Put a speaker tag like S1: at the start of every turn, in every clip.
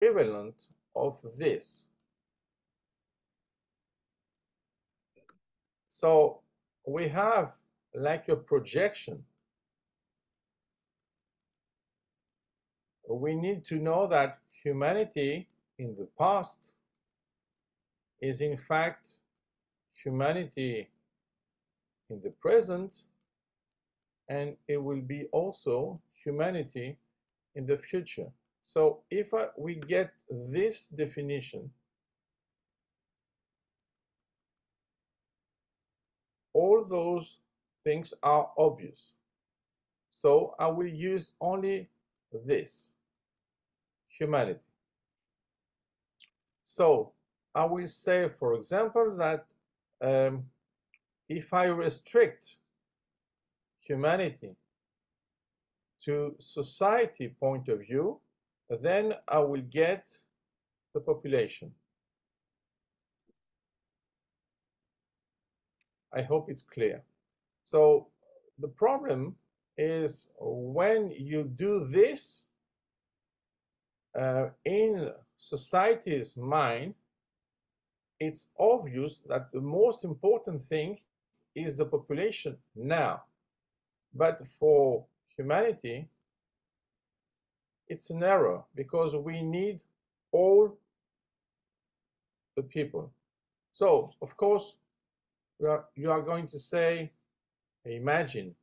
S1: equivalent of this. So we have like a projection. We need to know that humanity in the past is in fact humanity in the present, and it will be also humanity in the future. So if we get this definition, all those things are obvious. So I will use only this, humanity. So I will say, for example, that if I restrict humanity to society point of view, then I will get the population. I hope it's clear. So the problem is when you do this in society's mind, it's obvious that the most important thing is the population now. But for humanity, it's an error because we need all the people. So, of course, you are going to say, imagine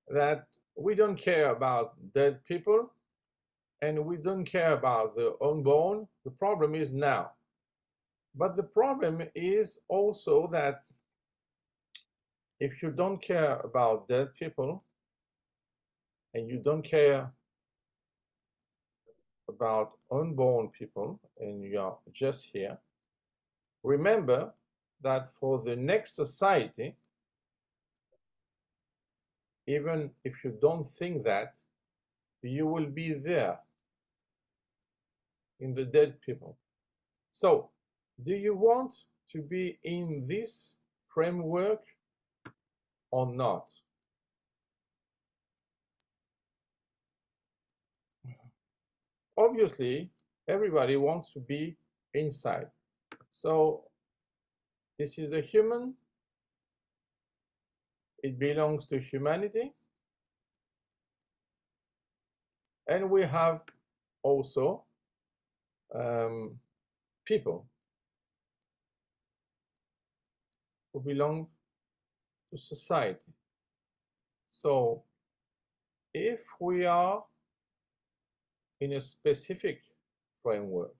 S1: that we don't care about dead people and we don't care about the unborn. The problem is now. But the problem is also that if you don't care about dead people and you don't care about unborn people and you are just here, remember that for the next society, even if you don't think that, you will be there in the dead people. So, do you want to be in this framework or not? Obviously, everybody wants to be inside. So, this is the human. It belongs to humanity. And we have also people who belong to society. So if we are in a specific framework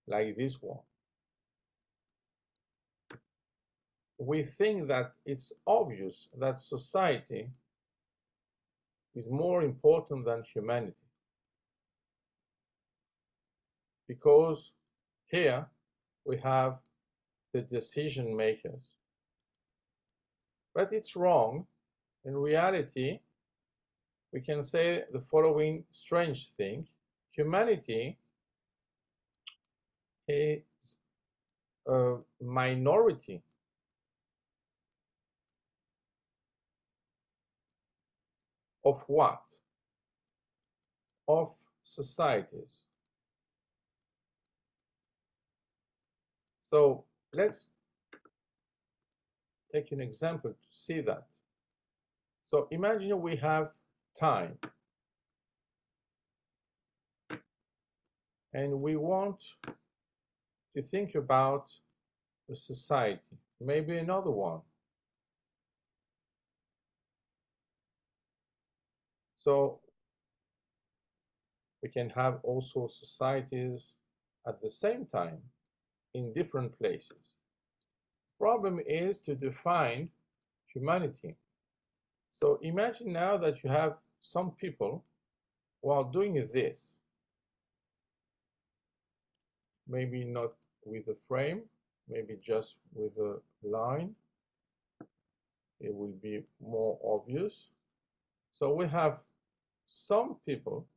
S1: like this one, we think that it's obvious that society is more important than humanity, because here we have the decision makers. But it's wrong. In reality, we can say the following strange thing: humanity is a minority of what? Of societies. So let's take an example to see that. So imagine we have time and we want to think about a society, maybe another one. So we can have also societies at the same time in different places. Problem is to define humanity. So imagine now that you have some people who are doing this, maybe not with a frame, maybe just with a line. It will be more obvious. So we have some people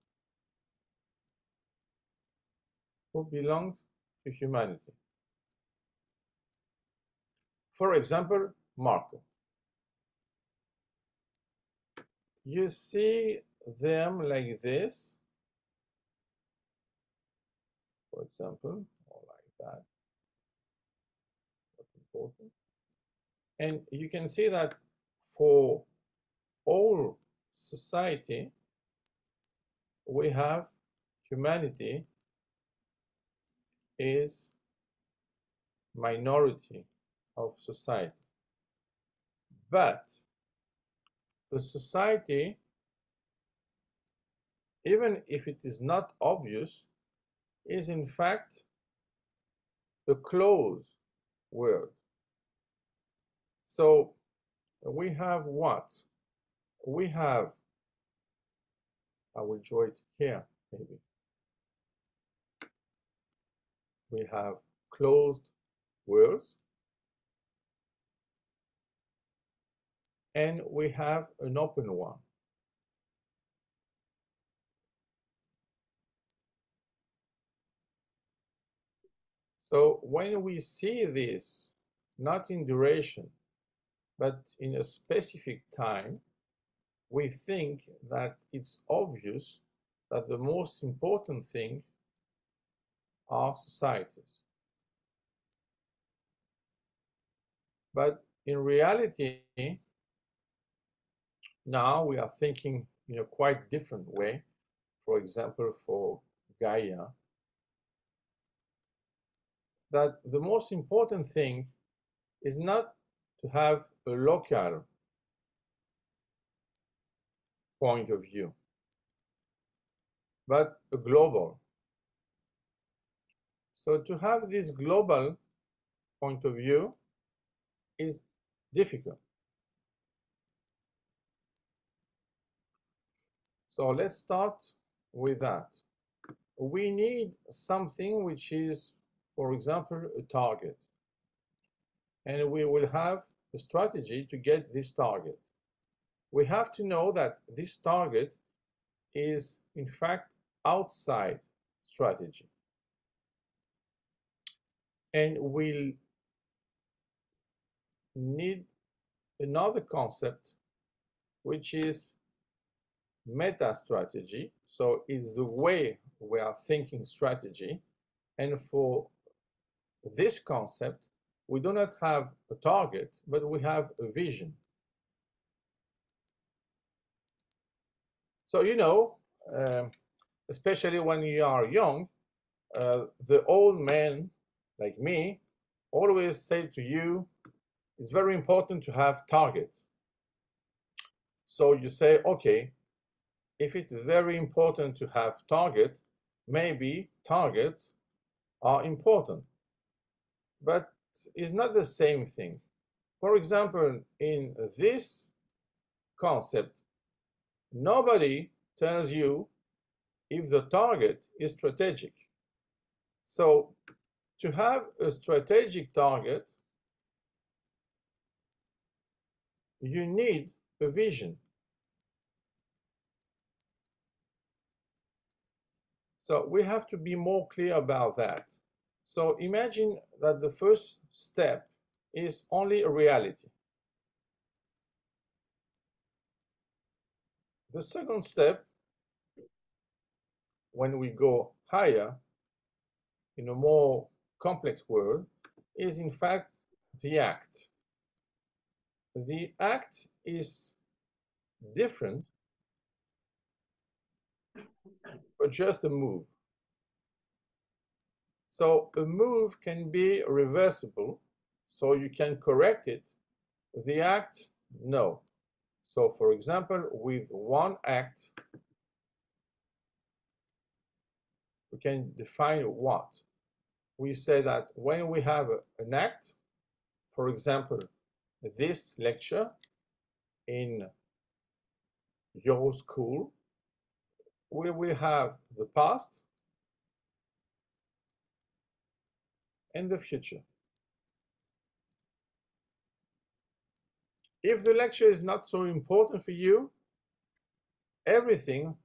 S1: who belong to humanity. For example, Marco. You see them like this, example, or like that. That's important. And you can see that for all society, we have humanity is minority of society. But the society, even if it is not obvious, is in fact a closed world. So we have what? We have, I will draw it here maybe. We have closed worlds, and we have an open one. So when we see this, not in duration, but in a specific time, we think that it's obvious that the most important thing are societies. But in reality, now we are thinking in a quite different way. For example, for Gaia, that the most important thing is not to have a local point of view, but a global. So to have this global point of view is difficult. So let's start with that. We need something which is, for example, a target. And we will have a strategy to get this target. We have to know that this target is, in fact, outside strategy. And we'll need another concept, which is meta strategy. So it's the way we are thinking strategy. And for this concept, we do not have a target, but we have a vision. So, you know, especially when you are young, the old men like me always say to you, it's very important to have targets. So you say, okay, if it's very important to have target, maybe targets are important, but it's not the same thing. For example, in this concept, nobody tells you if the target is strategic. So to have a strategic target, you need a vision. So we have to be more clear about that. So imagine that the first step is only a reality. The second step, when we go higher in a more complex world, is in fact the act. The act is different, but just a move. So a move can be reversible, so you can correct it. The act, no. So for example, with one act, we can define what? We say that when we have an act, for example, this lecture in your school, we will have the past and the future. If the lecture is not so important for you, everything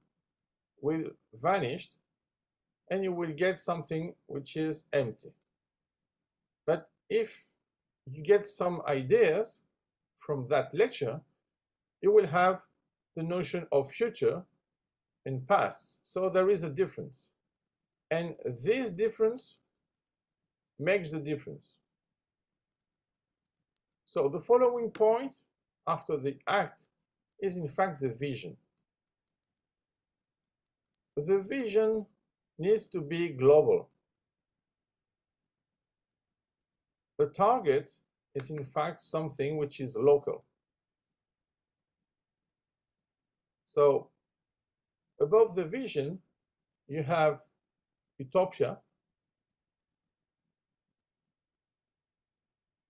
S1: will vanish and you will get something which is empty. But if you get some ideas from that lecture, you will have the notion of future and past. So there is a difference. And this difference makes the difference. So the following point after the act is in fact the vision. The vision needs to be global. The target is in fact something which is local. So above the vision, you have utopia,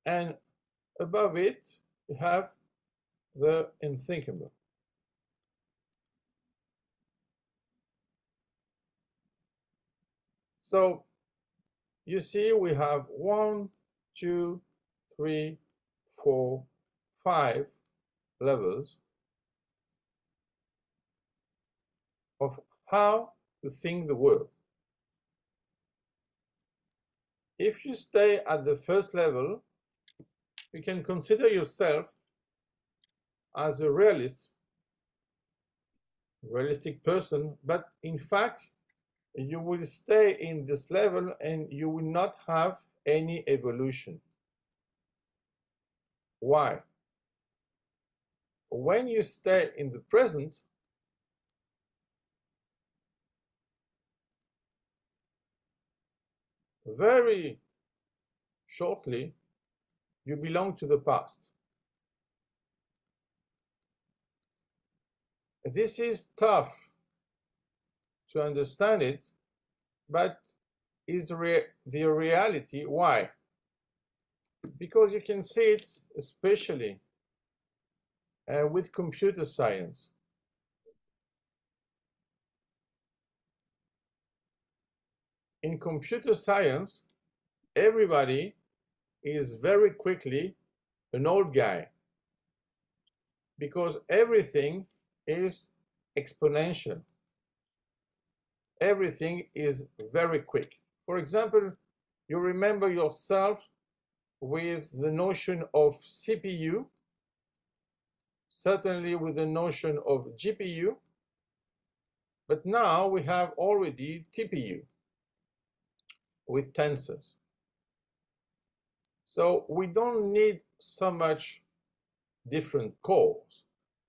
S1: and above it, you have the unthinkable. So you see, we have 1, 2, 3, 4, 5 levels of how to think the world. If you stay at the first level, you can consider yourself as a realistic person, but in fact, you will stay in this level and you will not have any evolution. Why? When you stay in the present, very shortly, you belong to the past. This is tough to understand it, but is the reality. Why? Because you can see it especially with computer science. In computer science, everybody is very quickly an old guy because everything is exponential. Everything is very quick. For example, you remember yourself with the notion of CPU, certainly with the notion of GPU, but now we have already TPU with tensors. So we don't need so much different cores.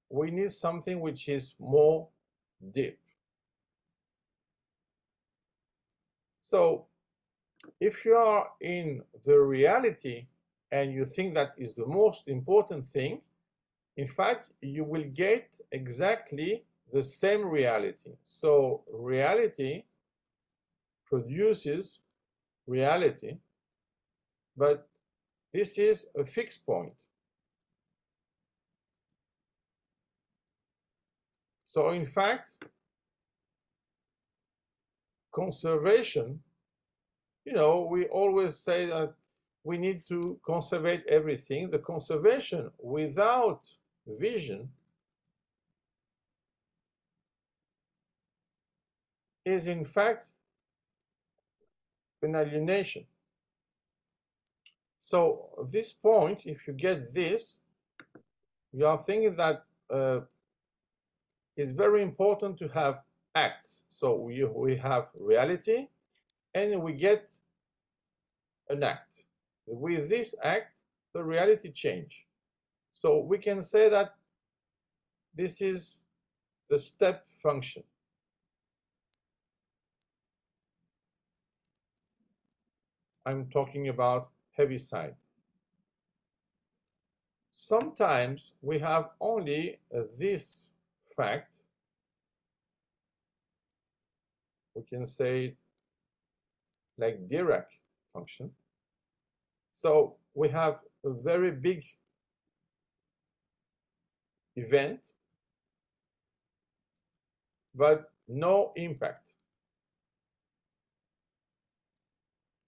S1: We need something which is more deep. So if you are in the reality and you think that is the most important thing, in fact, you will get exactly the same reality. So reality produces reality, but this is a fixed point. So in fact, conservation, we always say that we need to conserve everything. The conservation without vision is in fact an alienation. So this point, if you get this, you are thinking that it's very important to have acts. So we have reality and we get an act. With this act, the reality change. So we can say that this is the step function. I'm talking about Heaviside. Sometimes we have only this fact. We can say like Dirac function. So we have a very big event, but no impact.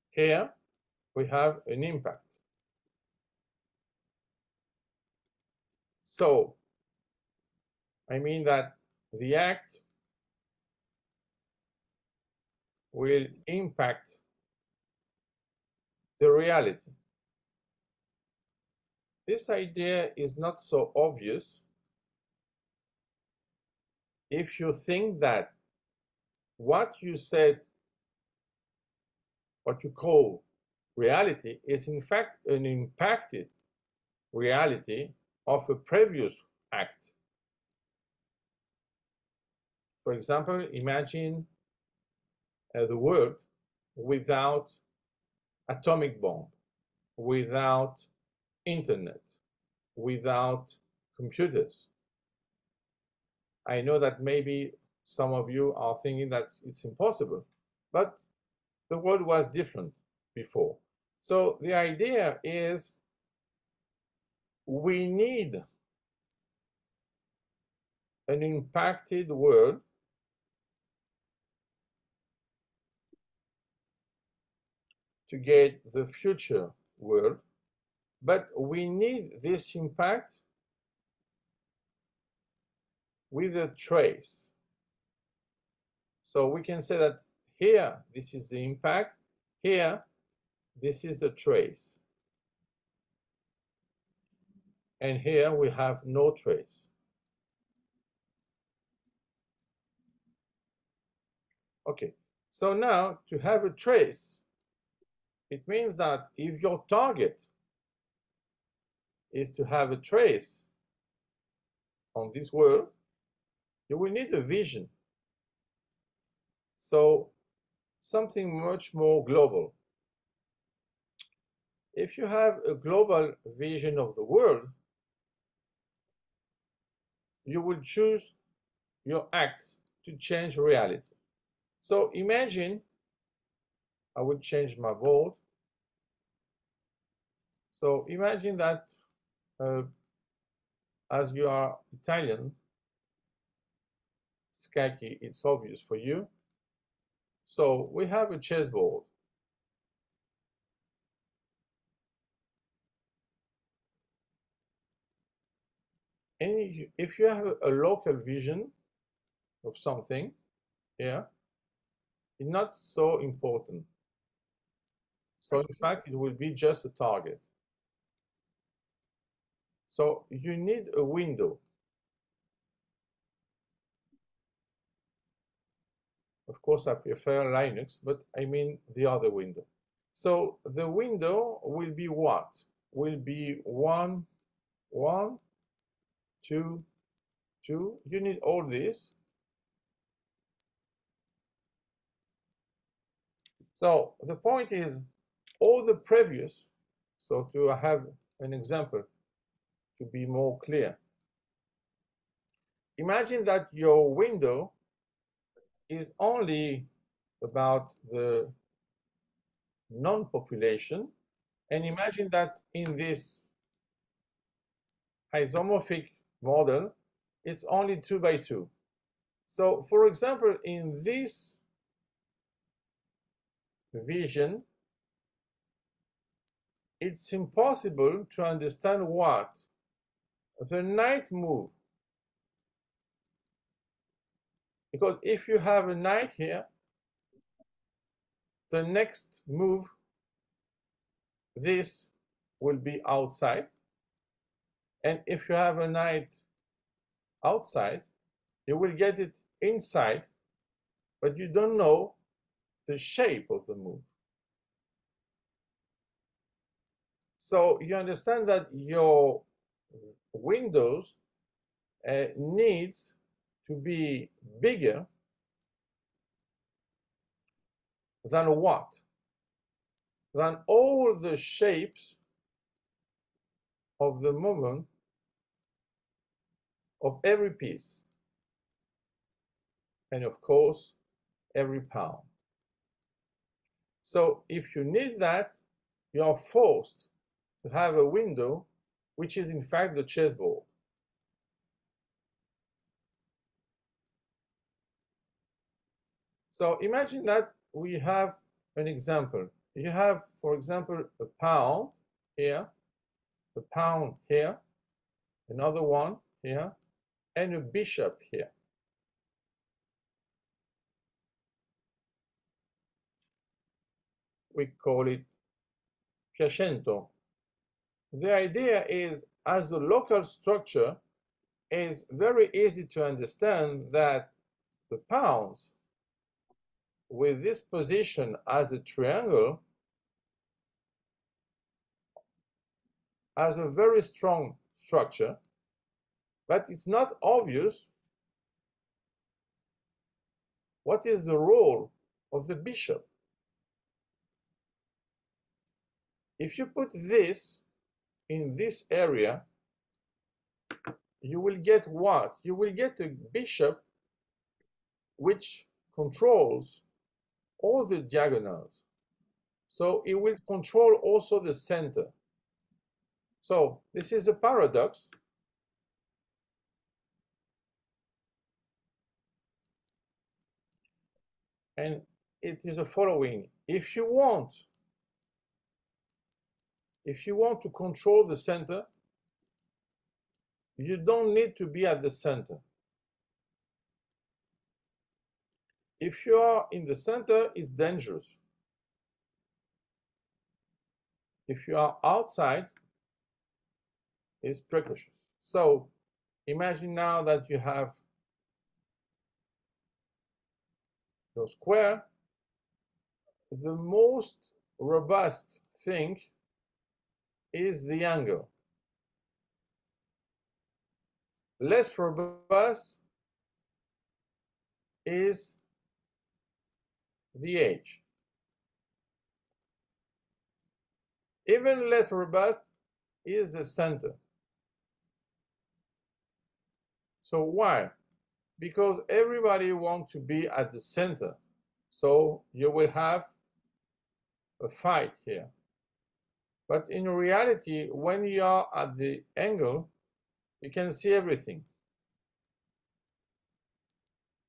S1: Here we have an impact. So I mean that the act will impact the reality. This idea is not so obvious if you think that what you said what you call reality is in fact an impacted reality of a previous act. For example, imagine the world without atomic bomb, without internet, without computers. I know that maybe some of you are thinking that it's impossible, but the world was different before. So the idea is we need an impacted world to get the future world, but we need this impact with a trace. So we can say that here, this is the impact, here, this is the trace. And here we have no trace. Okay, so now to have a trace, it means that if your target is to have a trace on this world, you will need a vision. So something much more global. If you have a global vision of the world, you will choose your acts to change reality. So imagine, I will change my board. So imagine that as you are Italian, scacchi, it's obvious for you. So we have a chessboard. And if you have a local vision of something here, it's not so important. So in fact, it will be just a target. So you need a window. Of course, I prefer Linux, but I mean the other window. So the window will be what? Will be 1, 1, 2, 2. You need all this. So the point is, all the previous, so to have an example to be more clear, imagine that your window is only about the non-population, and imagine that in this isomorphic model, it's only 2 by 2. So for example, in this vision, it's impossible to understand what the knight move. Because if you have a knight here, the next move, this will be outside. And if you have a knight outside, you will get it inside, but you don't know the shape of the move. So you understand that your windows needs to be bigger than what? Than all the shapes of the movement of every piece. And of course, every pawn. So if you need that, you are forced to have a window which is in fact the chessboard. So imagine that we have an example. You have, for example, a pawn here, a pawn here, another one here, and a bishop here. We call it piacento. The idea is, as a local structure, is very easy to understand that the pawns with this position as a triangle has a very strong structure, but it's not obvious what is the role of the bishop. If you put this in this area, you will get what? You will get a bishop which controls all the diagonals. So it will control also the center. So this is a paradox. And it is the following. If you want to control the center, you don't need to be at the center. If you are in the center, it's dangerous. If you are outside, it's precocious. So imagine now that you have your square. The most robust thing is the angle. Less robust is the edge. Even less robust is the center. So why? Because everybody wants to be at the center. So you will have a fight here. But in reality, when you are at the angle, you can see everything.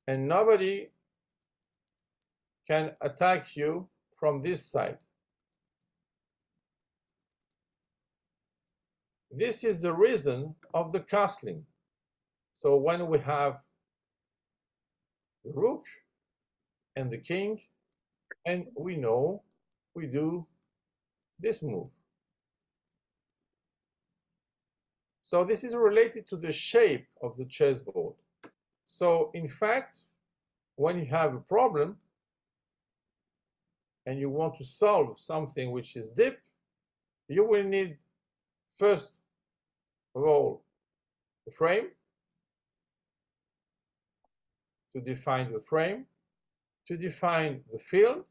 S1: And nobody can attack you from this side. This is the reason of the castling. So when we have the rook and the king, and we know we do this move. So this is related to the shape of the chessboard. So in fact, when you have a problem and you want to solve something which is deep, you will need first of all the frame, to define the frame, to define the field,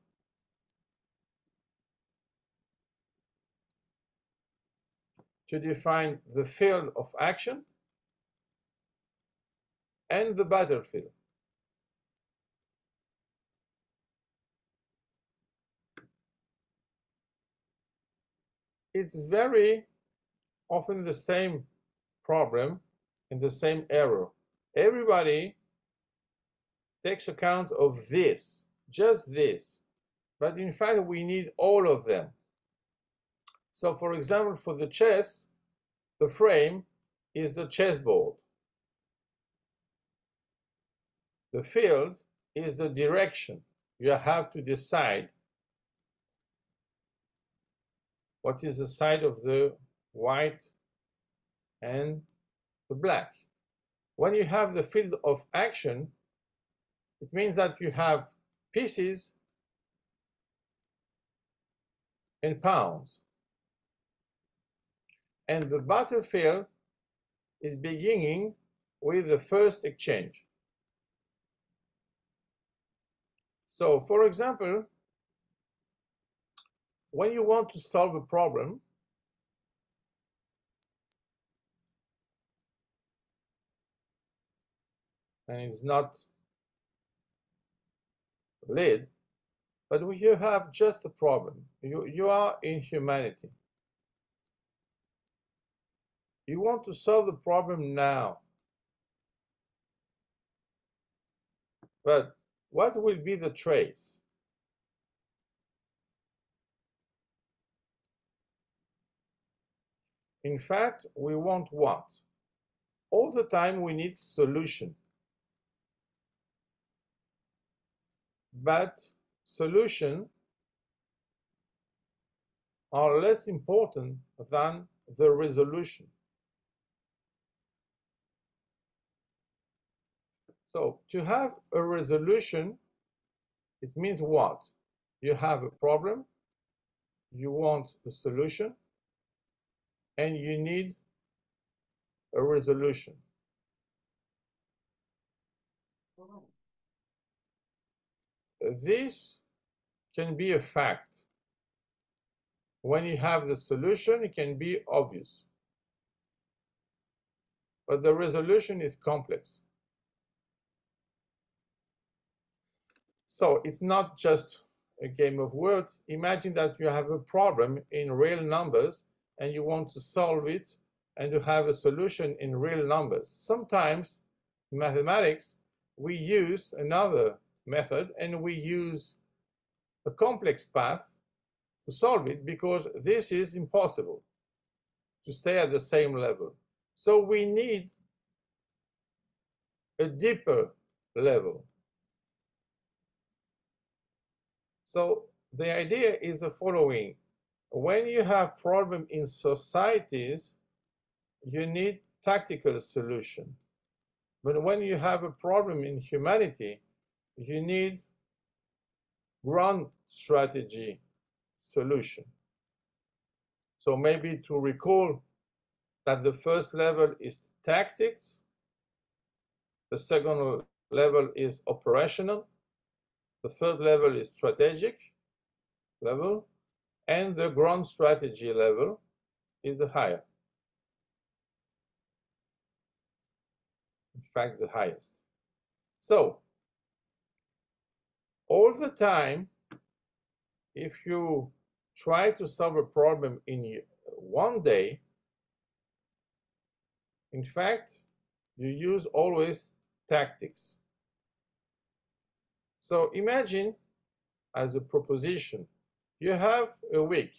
S1: to define the field of action, and the battlefield. It's very often the same problem and the same error. Everybody takes account of this, just this, but in fact we need all of them. So for example, for the chess, the frame is the chessboard. The field is the direction. You have to decide what is the side of the white and the black. When you have the field of action, it means that you have pieces and pawns. And the battlefield is beginning with the first exchange. So, for example, when you want to solve a problem, and it's not lead, but you have just a problem. You are in humanity. You want to solve the problem now. But what will be the trace? In fact, we want what? All the time we need solution. But solutions are less important than the resolution. So to have a resolution, It means what? You have a problem, you want a solution, and you need a resolution. This can be a fact. When you have the solution, it can be obvious. But the resolution is complex. So it's not just a game of words. Imagine that you have a problem in real numbers and you want to solve it and to have a solution in real numbers. Sometimes in mathematics, we use another method and we use a complex path to solve it because this is impossible to stay at the same level. So we need a deeper level. So the idea is the following. When you have problems in societies, you need tactical solution. But when you have a problem in humanity, you need grand strategy solution. So maybe to recall that the first level is tactics, the second level is operational, the third level is strategic level, and the grand strategy level is the higher. In fact, the highest. So, all the time, if you try to solve a problem in one day, in fact, you use always tactics. So imagine as a proposition, you have a week.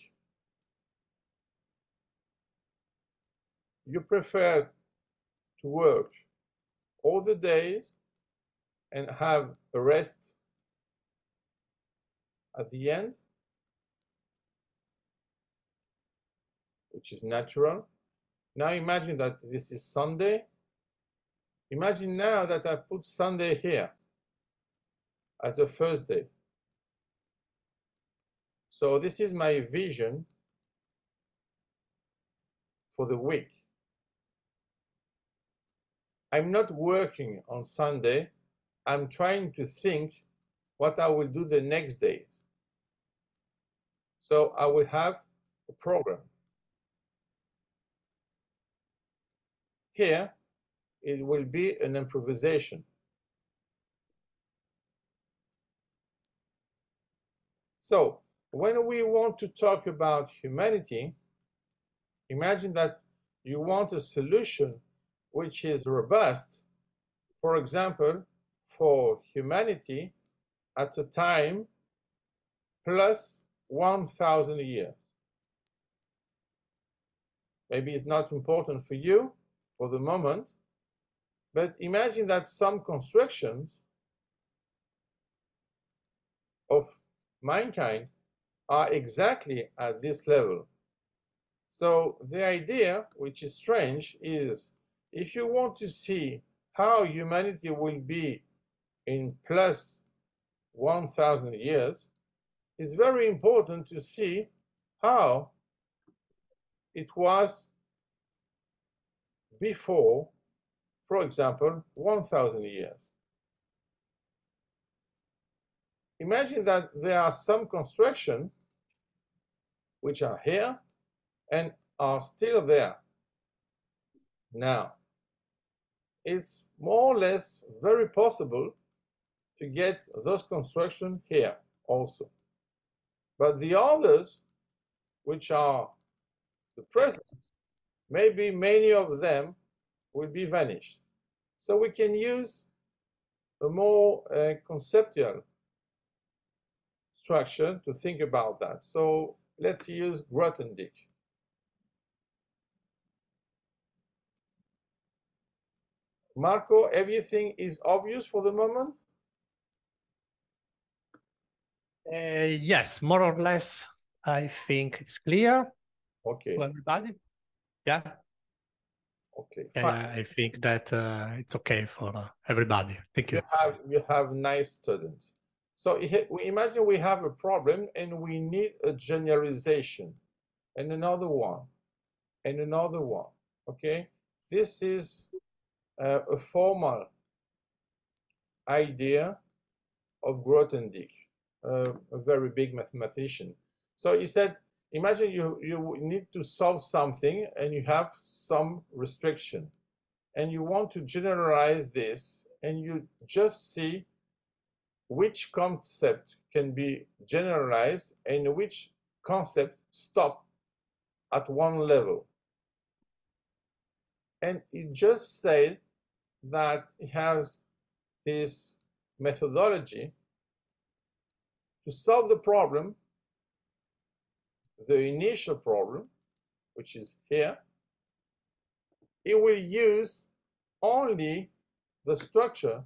S1: You prefer to work all the days and have a rest at the end, which is natural. Now imagine that this is Sunday. Imagine now that I put Sunday here as a first day. So this is my vision for the week. I'm not working on Sunday. I'm trying to think what I will do the next day. So I will have a program. Here, it will be an improvisation. So when we want to talk about humanity, imagine that you want a solution which is robust, for example, for humanity at a time plus 1,000 years. Maybe it's not important for you for the moment, but imagine that some constructions of mankind are exactly at this level. So the idea, which is strange, is if you want to see how humanity will be in plus 1,000 years, it's very important to see how it was before, for example, 1,000 years. Imagine that there are some constructions which are here and are still there now. It's more or less very possible to get those constructions here also. But the others, which are the present, maybe many of them will be vanished. So we can use a more conceptual structure to think about that. So let's use Grothendieck. Marco, everything is obvious for the moment?
S2: Yes, more or less. I think it's clear.
S1: Okay.
S2: To everybody. Yeah.
S1: Okay.
S2: Fine. I think that it's okay for everybody. Thank you.
S1: You have nice students. So we imagine we have a problem and we need a generalization, and another one, and another one. Okay, this is a formal idea of Grothendieck, a very big mathematician. So he said, imagine you need to solve something and you have some restriction, and you want to generalize this, and you just see which concept can be generalized and which concept stop at one level. And he just said that he has this methodology to solve the problem, the initial problem, which is here. He will use only the structure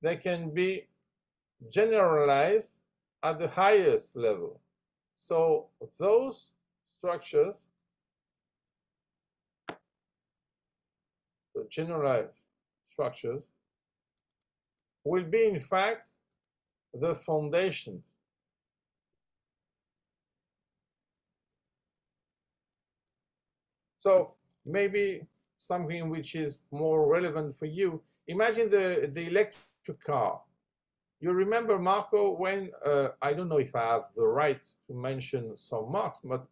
S1: that can be generalized at the highest level. So those structures, the generalized structures, will be in fact the foundation. So maybe something which is more relevant for you. Imagine the electric car. You remember, Marco, when, I don't know if I have the right to mention some marks, but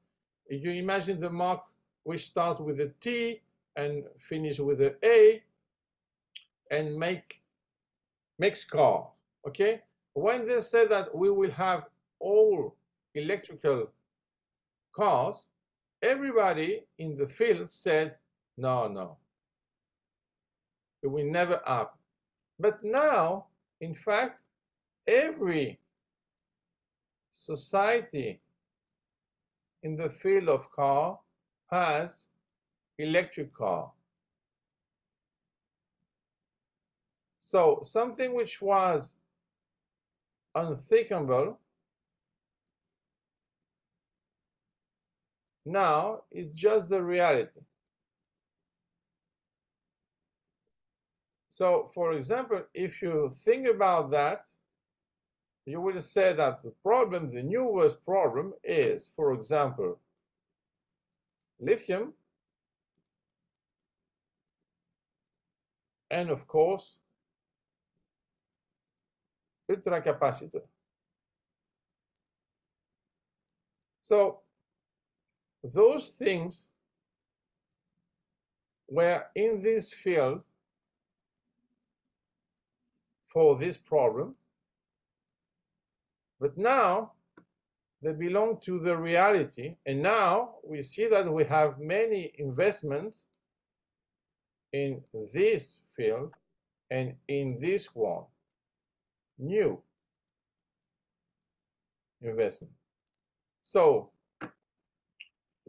S1: you imagine the mark which starts with a T and finish with an A and makes car, okay? When they said that we will have all electrical cars, everybody in the field said, no, it will never happen. But now, in fact, every society in the field of car has electric car. So something which was unthinkable now is just the reality. So, for example, if you think about that, you will say that the problem, the newest problem is, for example, lithium, and of course, ultracapacitor. So those things were in this field for this problem, but now they belong to the reality, and now we see that we have many investments in this field and in this one, new investment. So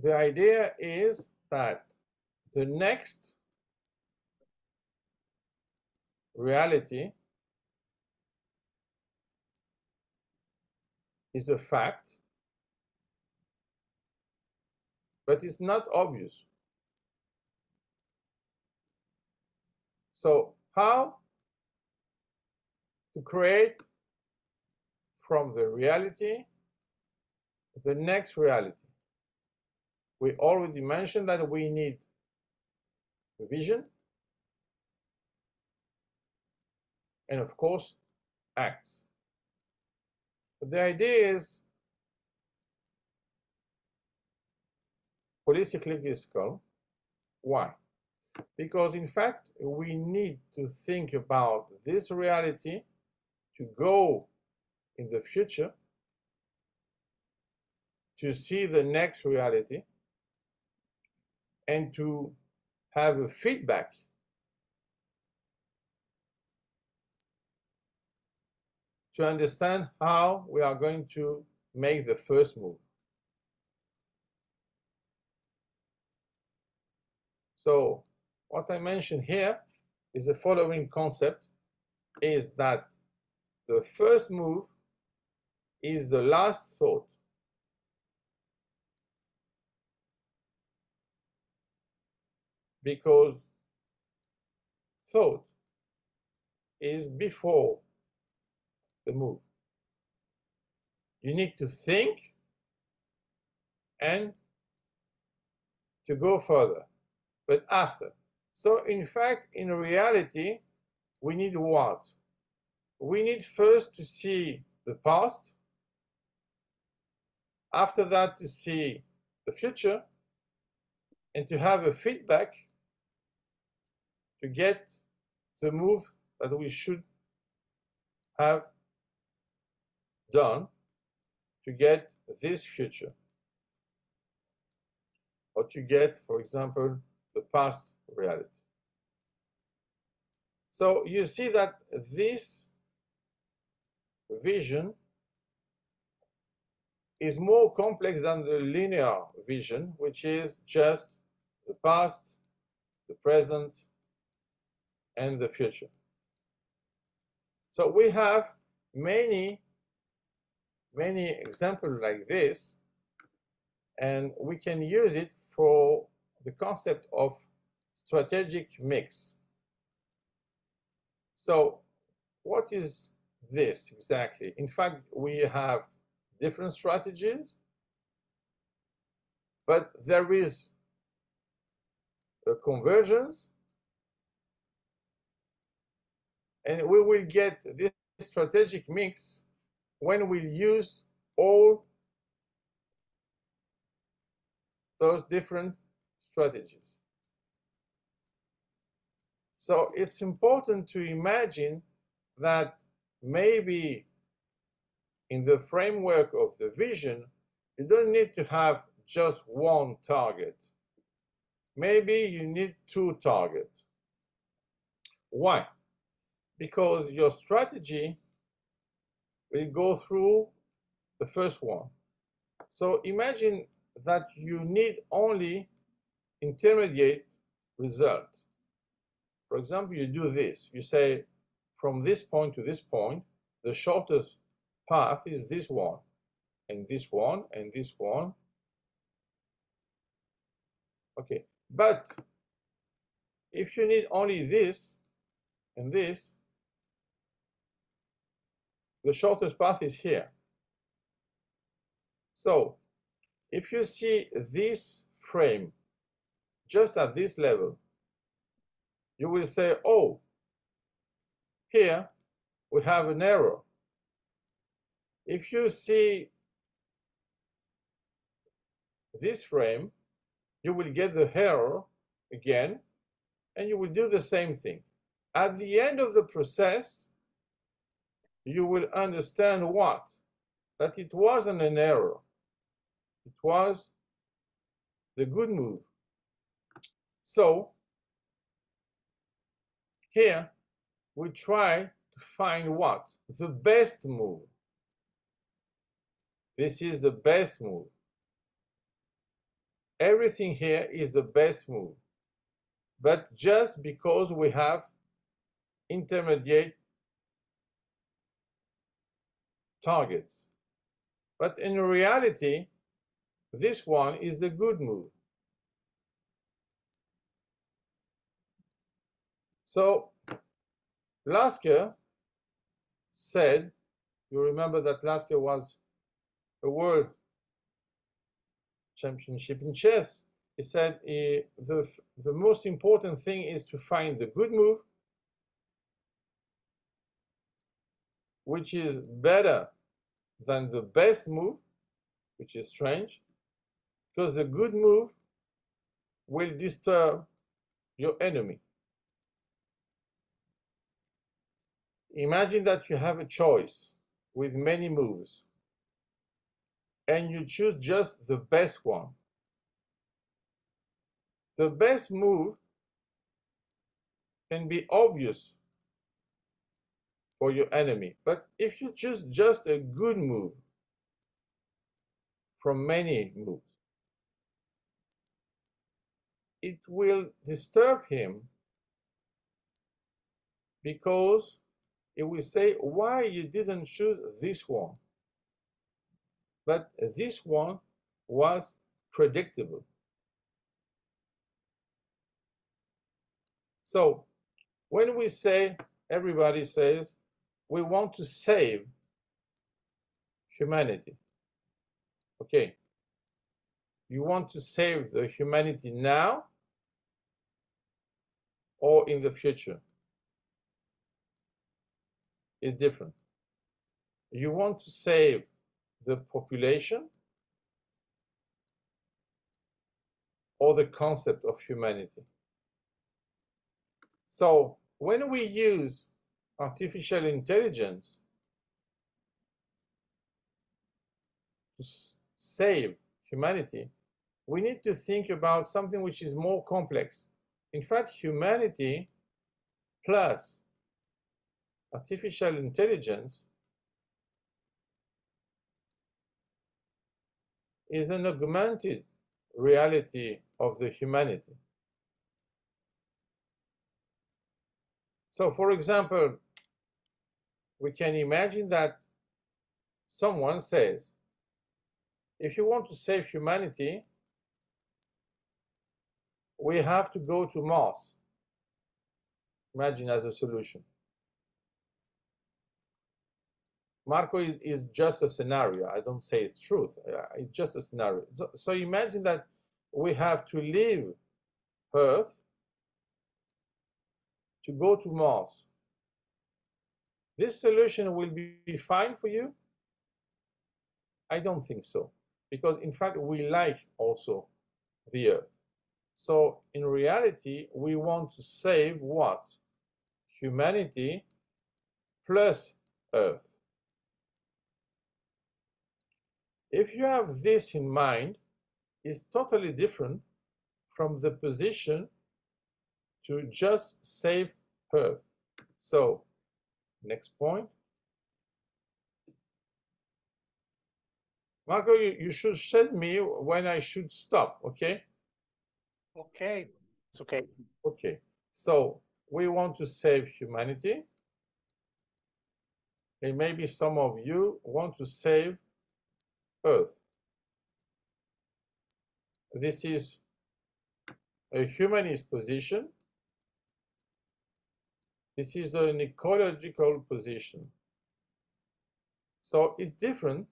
S1: the idea is that the next reality is a fact, but it's not obvious. So how to create from the reality the next reality? We already mentioned that we need vision and, of course, acts. But the idea is polycyclical. Why? Because, in fact, we need to think about this reality to go in the future to see the next reality and to have a feedback to understand how we are going to make the first move. So what I mentioned here is the following concept, is that the first move is the last thought. Because thought is before the move. You need to think and to go further, but after. So in fact, in reality, we need what? We need first to see the past, after that to see the future, and to have a feedback to get the move that we should have done to get this future, or to get, for example, the past reality. So you see that this vision is more complex than the linear vision, which is just the past, the present, and the future. So we have many examples like this, and we can use it for the concept of strategic mix. So what is this exactly? In fact, we have different strategies, but there is a convergence, and we will get this strategic mix when we use all those different strategies. So it's important to imagine that maybe in the framework of the vision, you don't need to have just one target. Maybe you need two targets. Why? Because your strategy will go through the first one. So imagine that you need only intermediate result. For example, you do this. You say, from this point to this point, the shortest path is this one, and this one, and this one. Okay, but if you need only this and this, the shortest path is here. So if you see this frame just at this level, you will say, oh, here we have an error. If you see this frame, you will get the error again, and you will do the same thing. At the end of the process, you will understand what? That it wasn't an error. It was the good move. So here we try to find what? The best move. This is the best move. Everything here is the best move. But just because we have intermediate targets. But in reality, this one is the good move. So Lasker said, you remember that Lasker was a world championship in chess. He said the most important thing is to find the good move, which is better than the best move, which is strange, because the good move will disturb your enemy. Imagine that you have a choice with many moves, and you choose just the best one. The best move can be obvious for your enemy, but if you choose just a good move from many moves, it will disturb him, because it will say, why you didn't choose this one? But this one was predictable. So when we say, everybody says, we want to save humanity. Okay. You want to save the humanity now or in the future? It's different. You want to save the population or the concept of humanity? So when we use artificial intelligence to save humanity, we need to think about something which is more complex. In fact, humanity plus artificial intelligence is an augmented reality of the humanity. So, for example, we can imagine that someone says, if you want to save humanity, we have to go to Mars. Imagine as a solution. Marco is just a scenario. I don't say it's truth. It's just a scenario. So imagine that we have to leave Earth to go to Mars. This solution will be fine for you? I don't think so. Because in fact, we like also the Earth. So in reality, we want to save what? Humanity plus Earth. If you have this in mind, it's totally different from the position to just save Earth. So, next point. Marco, you should tell me when I should stop, okay?
S2: Okay, it's okay.
S1: Okay, so we want to save humanity. And maybe some of you want to save Earth. This is a humanist position. This is an ecological position. So it's different,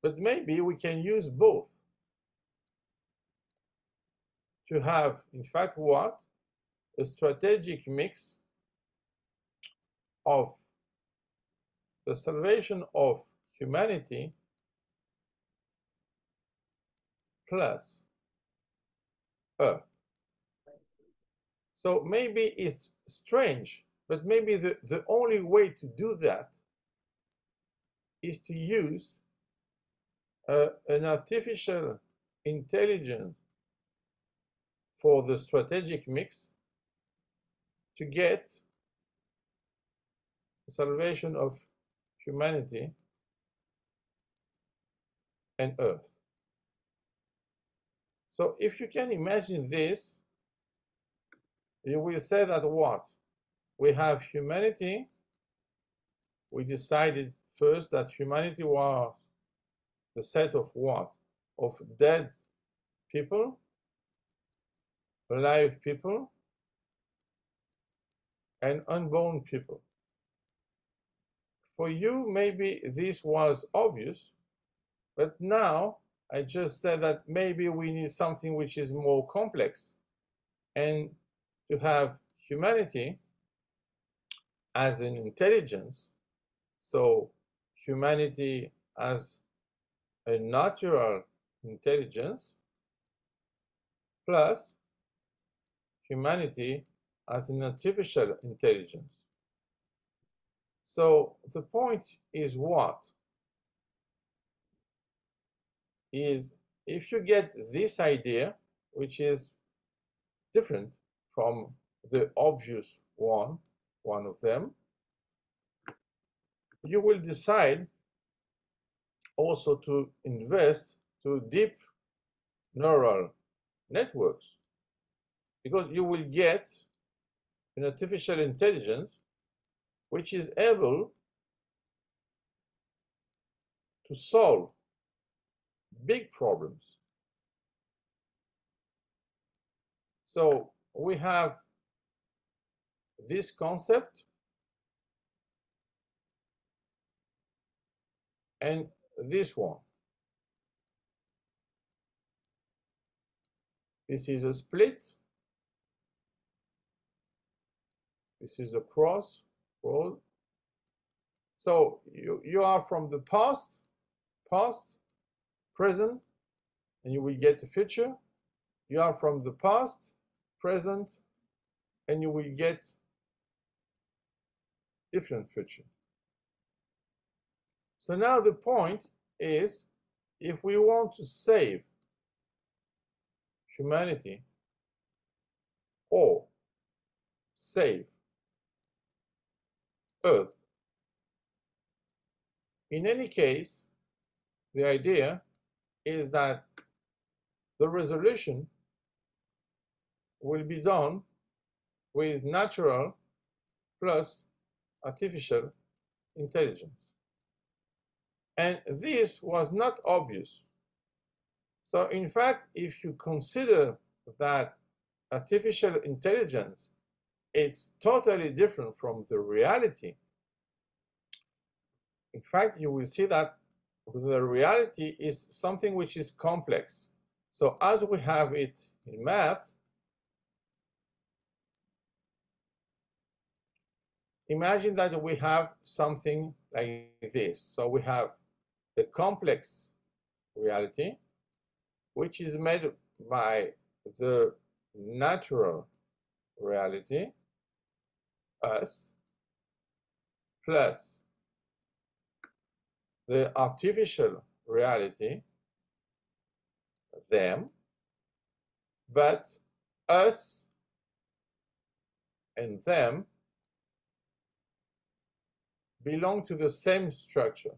S1: but maybe we can use both to have, in fact, what? A strategic mix of the salvation of humanity plus Earth. So maybe it's strange, but maybe the only way to do that is to use an artificial intelligence for the strategic mix to get the salvation of humanity and Earth. So if you can imagine this, you will say that what? We have humanity. We decided first that humanity was the set of what? Of dead people, alive people, and unborn people. For you, maybe this was obvious, but now I just said that maybe we need something which is more complex, and to have humanity as an intelligence. So humanity as a natural intelligence plus humanity as an artificial intelligence. So the point is what? Is if you get this idea, which is different from the obvious one of them, you will decide also to invest to deep neural networks, because you will get an artificial intelligence which is able to solve big problems. So we have this concept and this one. This is a split. This is a cross road. So you are from the past, present, and you will get the future. You are from the past, present, and you will get different future. So now the point is, if we want to save humanity or save Earth, in any case, the idea is that the resolution will be done with natural plus artificial intelligence. And this was not obvious. So in fact, if you consider that artificial intelligence, it's totally different from the reality. In fact, you will see that the reality is something which is complex. So as we have it in math, imagine that we have something like this. So we have the complex reality, which is made by the natural reality, us, plus the artificial reality, them, but us and them belong to the same structure.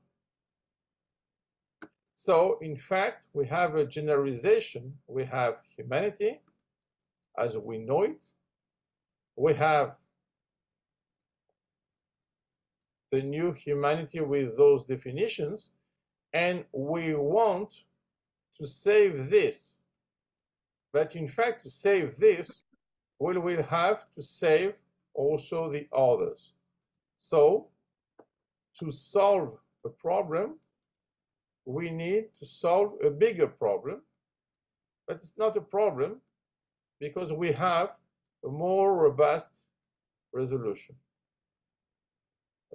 S1: So in fact, we have a generalization. We have humanity as we know it. We have the new humanity with those definitions, and we want to save this. But in fact, to save this, we will have to save also the others. So to solve a problem, we need to solve a bigger problem, but it's not a problem because we have a more robust resolution.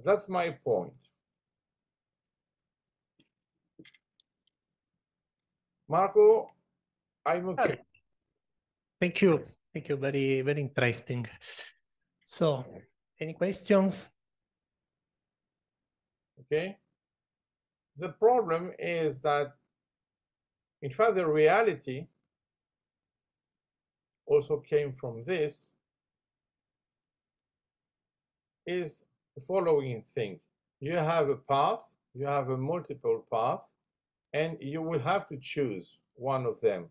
S1: That's my point. Marco, I'm okay.
S2: Thank you. Thank you. Very, very interesting. So, any questions?
S1: Okay. The problem is that, in fact, the reality also came from this, is the following thing. You have a path, you have a multiple path, and you will have to choose one of them.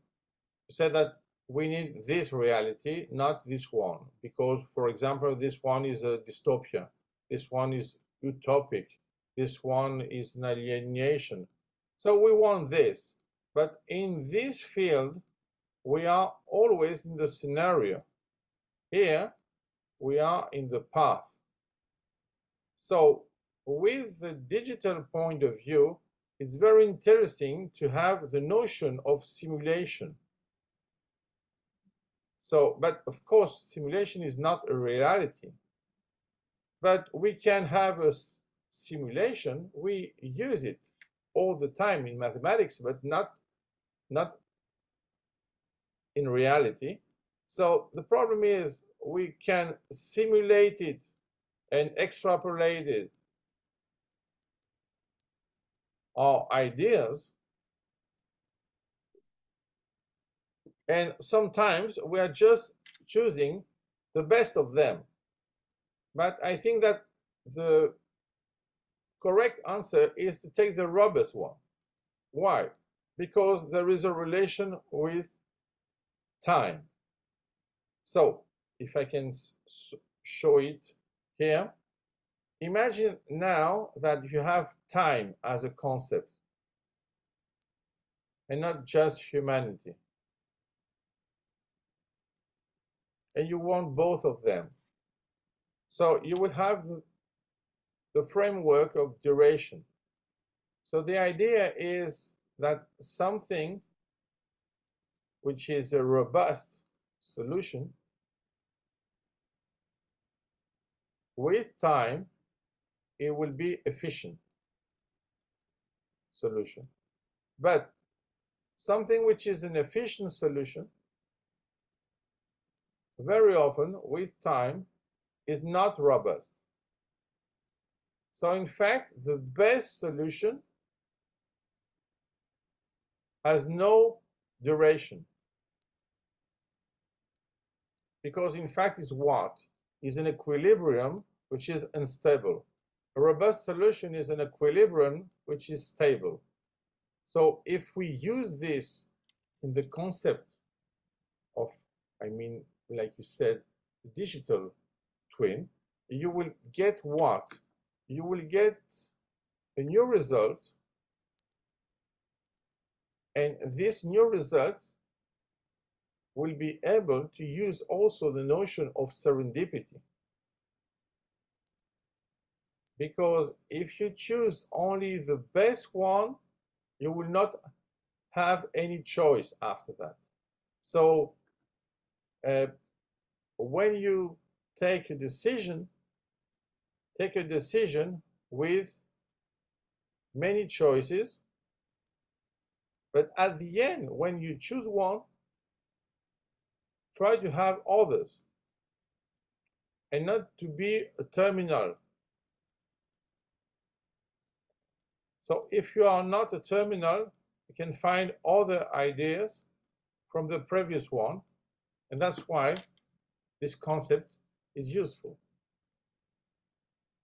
S1: You said that we need this reality, not this one, because, for example, this one is a dystopia, this one is utopic, this one is an alienation. So we want this, but in this field, we are always in the scenario. Here, we are in the path. So with the digital point of view, it's very interesting to have the notion of simulation. So, but of course, simulation is not a reality. But we can have a simulation. We use it all the time in mathematics, but not in reality. So the problem is we can simulate it and extrapolate it, our ideas, and sometimes we are just choosing the best of them. But I think that the correct answer is to take the robust one. Why? Because there is a relation with time. So if I can show it here, imagine now that you have time as a concept and not just humanity. And you want both of them. So you will have the framework of duration. So the idea is that something which is a robust solution, with time, it will be efficient solution. But something which is an efficient solution, very often with time, is not robust. So in fact, the best solution has no duration. Because in fact is what? Is an equilibrium which is unstable. A robust solution is an equilibrium which is stable. So if we use this in the concept of, like you said, digital twin, you will get what? You will get a new result, and this new result will be able to use also the notion of serendipity. Because if you choose only the best one, you will not have any choice after that. So when you take a decision with many choices, but at the end, when you choose one, try to have others and not to be a terminal. So if you are not a terminal, you can find other ideas from the previous one, and that's why this concept is useful.